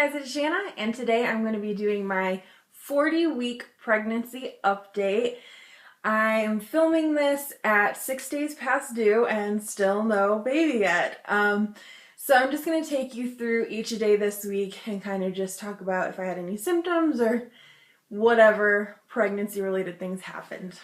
guys, it's Shanna, and today I'm going to be doing my 40-week pregnancy update. I am filming this at 6 days past due and still no baby yet. So I'm just going to take you through each day this week and kind of just talk about if I had any symptoms or whatever pregnancy-related things happened.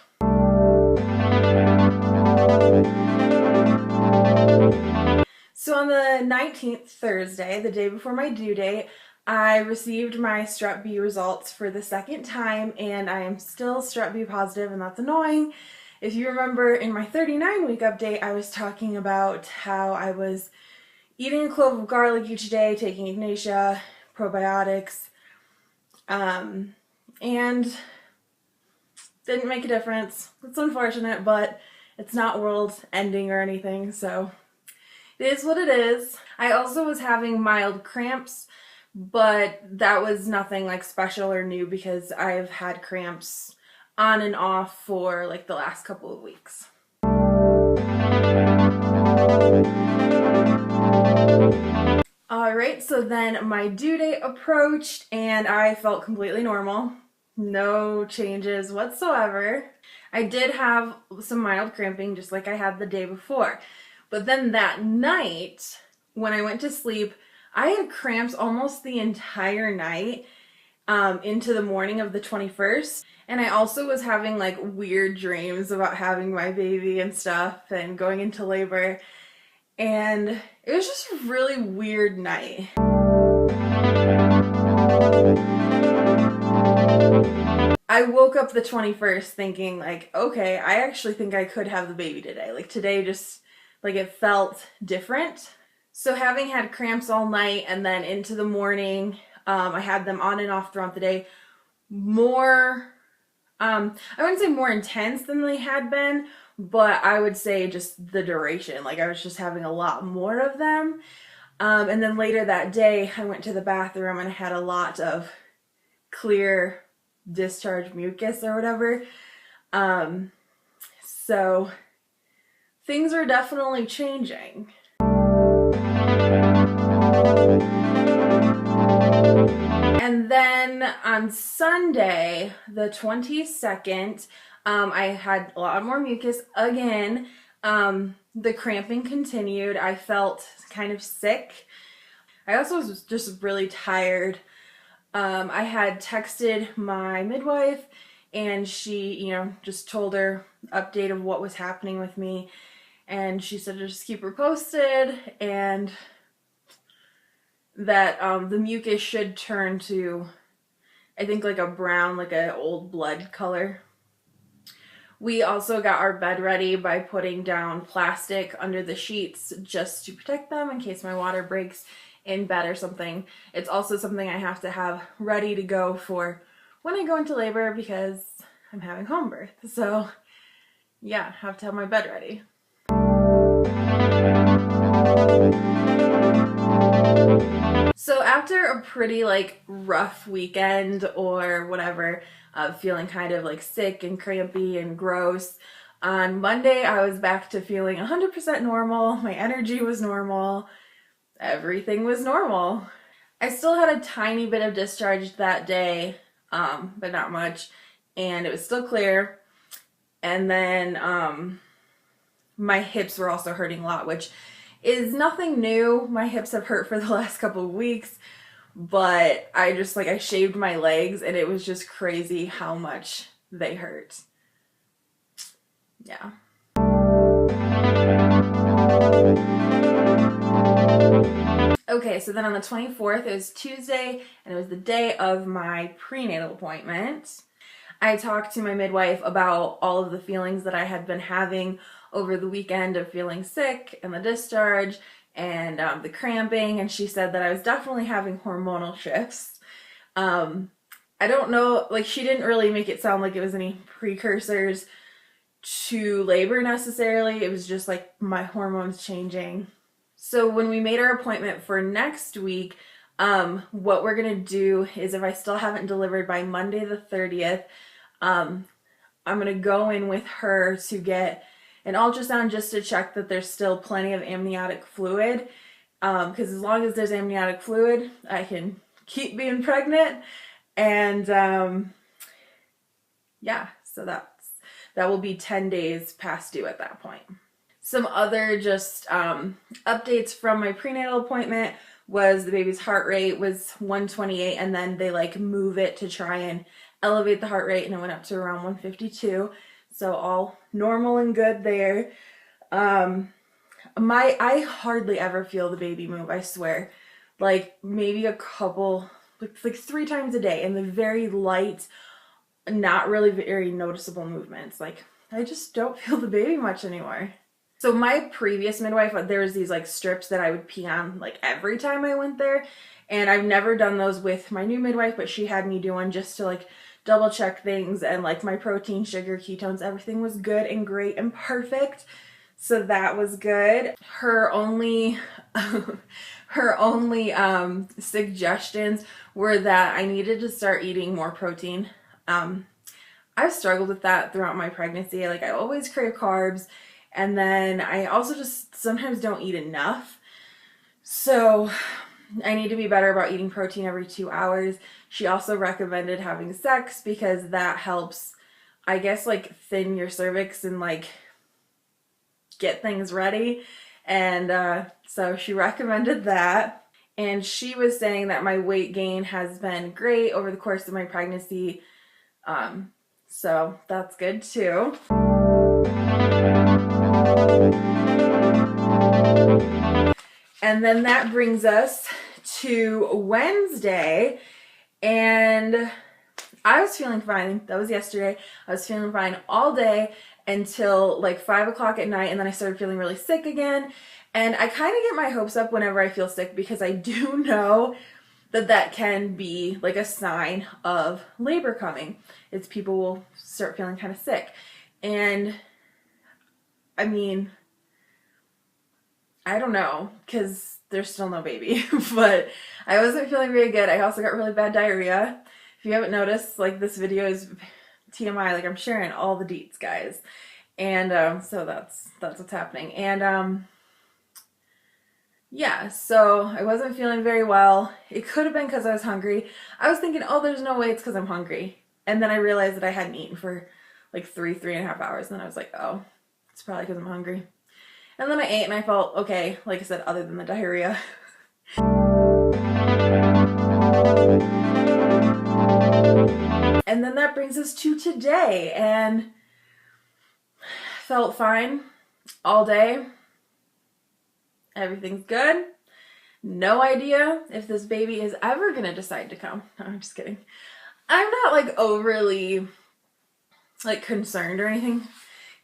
So on the 19th, Thursday, the day before my due date, I received my Strep B results for the second time, and I am still Strep B positive, and that's annoying. If you remember in my 39-week update, I was talking about how I was eating a clove of garlic each day, taking Ignatia, probiotics, and didn't make a difference. It's unfortunate, but it's not world ending or anything, so it is what it is. I also was having mild cramps, but that was nothing like special or new because I've had cramps on and off for like the last couple of weeks. Alright, so then my due date approached and I felt completely normal. No changes whatsoever. I did have some mild cramping just like I had the day before. But then that night, when I went to sleep, I had cramps almost the entire night into the morning of the 21st. And I also was having like weird dreams about having my baby and stuff and going into labor. And it was just a really weird night. I woke up the 21st thinking like, okay, I actually think I could have the baby today. Like today just, like it felt different. So having had cramps all night and then into the morning, I had them on and off throughout the day. More, I wouldn't say more intense than they had been, but I would say just the duration. Like I was just having a lot more of them. And then later that day, I went to the bathroom and I had a lot of clear discharge mucus or whatever. So things are definitely changing. And then on Sunday, the 22nd, I had a lot more mucus again. The cramping continued. I felt kind of sick. I also was just really tired. I had texted my midwife and she, just told her update of what was happening with me. And she said to just keep her posted and that the mucus should turn to, I think, like a brown, like an old blood color. We also got our bed ready by putting down plastic under the sheets just to protect them in case my water breaks in bed or something. It's also something I have to have ready to go for when I go into labor because I'm having home birth. So yeah, have to have my bed ready. So after a pretty rough weekend or whatever, feeling kind of sick and crampy and gross, on Monday I was back to feeling 100% normal. My energy was normal. Everything was normal. I still had a tiny bit of discharge that day, but not much, and it was still clear. And then my hips were also hurting a lot, which is nothing new. My hips have hurt for the last couple of weeks, but I just I shaved my legs and it was just crazy how much they hurt. Yeah. Okay, so then on the 24th, it was Tuesday, and it was the day of my prenatal appointment. I talked to my midwife about all of the feelings that I had been having over the weekend of feeling sick and the discharge and the cramping, and she said that I was definitely having hormonal shifts. I don't know, she didn't really make it sound like it was any precursors to labor necessarily. It was just my hormones changing. So when we made our appointment for next week, what we're gonna do is, if I still haven't delivered by Monday the 30th, I'm gonna go in with her to get an ultrasound just to check that there's still plenty of amniotic fluid, because as long as there's amniotic fluid, I can keep being pregnant. And yeah, so that will be 10 days past due at that point. Some other just updates from my prenatal appointment was the baby's heart rate was 128, and then they like move it to try and elevate the heart rate, and it went up to around 152. So all normal and good there. I hardly ever feel the baby move, I swear. Like maybe a couple, like 3 times a day, and the very light, not really very noticeable movements. Like I just don't feel the baby much anymore. So my previous midwife, there was these like strips that I would pee on like every time I went there. And I've never done those with my new midwife, but she had me do one just to like double check things, and like my protein, sugar, ketones, everything was good and great and perfect. So that was good. Her only suggestions were that I needed to start eating more protein. I've struggled with that throughout my pregnancy. Like I always crave carbs. And then I also just sometimes don't eat enough. So I need to be better about eating protein every 2 hours. She also recommended having sex because that helps, I guess, like thin your cervix and like get things ready. And so she recommended that. And she was saying that my weight gain has been great over the course of my pregnancy. So that's good too. And then that brings us to Wednesday, and I was feeling fine. That was yesterday. I was feeling fine all day until like 5 o'clock at night, and then I started feeling really sick again. And I kind of get my hopes up whenever I feel sick because I do know that that can be like a sign of labor coming. It's people will start feeling kind of sick. And I mean, I don't know, because there's still no baby, but I wasn't feeling very good. I also got really bad diarrhea. If you haven't noticed, like this video is TMI, like I'm sharing all the deets, guys. And so that's what's happening. And yeah, so I wasn't feeling very well. It could have been because I was hungry. I was thinking, oh, there's no way it's because I'm hungry. And then I realized that I hadn't eaten for like 3.5 hours. And then I was like, oh, it's probably because I'm hungry. And then I ate and I felt okay, like I said, other than the diarrhea. And then that brings us to today, and felt fine all day. Everything's good. No idea if this baby is ever gonna decide to come. No, I'm just kidding. I'm not like overly like concerned or anything.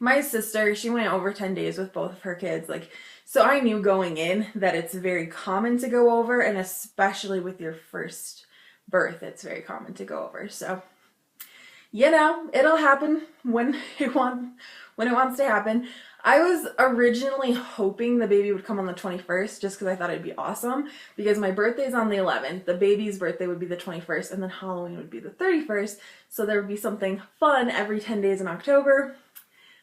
My sister, she went over 10 days with both of her kids. Like, so I knew going in that it's very common to go over, and especially with your first birth, it's very common to go over. So, you know, it'll happen when it wants to happen. I was originally hoping the baby would come on the 21st just because I thought it'd be awesome, because my birthday's on the 11th, the baby's birthday would be the 21st, and then Halloween would be the 31st, so there would be something fun every 10 days in October.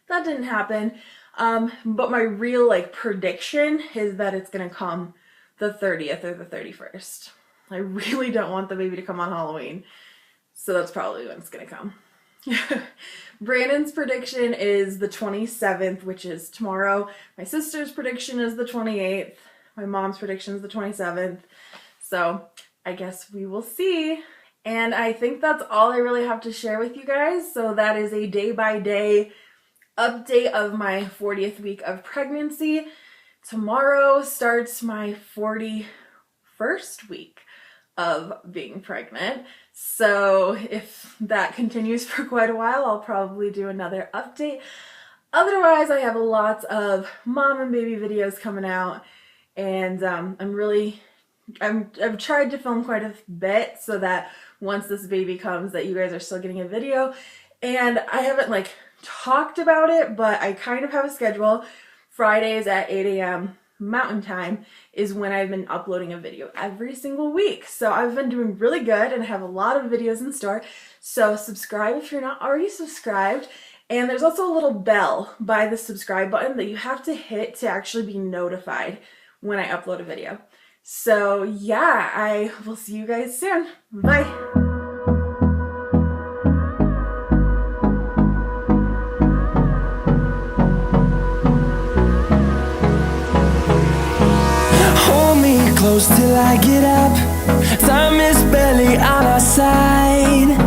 That didn't happen, but my real like prediction is that it's gonna come the 30th or the 31st. I really don't want the baby to come on Halloween, so that's probably when it's gonna come. Brandon's prediction is the 27th, which is tomorrow. My sister's prediction is the 28th. My mom's prediction is the 27th. So I guess we will see. And I think that's all I really have to share with you guys. So that is a day-by-day update of my 40th week of pregnancy. Tomorrow starts my 41st week of being pregnant. So if that continues for quite a while, I'll probably do another update. Otherwise, I have lots of mom and baby videos coming out, and I've tried to film quite a bit so that once this baby comes that you guys are still getting a video. And I haven't like talked about it, but I kind of have a schedule. Fridays at 8 a.m. Mountain Time is when I've been uploading a video every single week. So I've been doing really good and I have a lot of videos in store. So subscribe if you're not already subscribed. And there's also a little bell by the subscribe button that you have to hit to actually be notified when I upload a video. So yeah, I will see you guys soon. Bye. Hold me close till I get up. Time is barely on our side.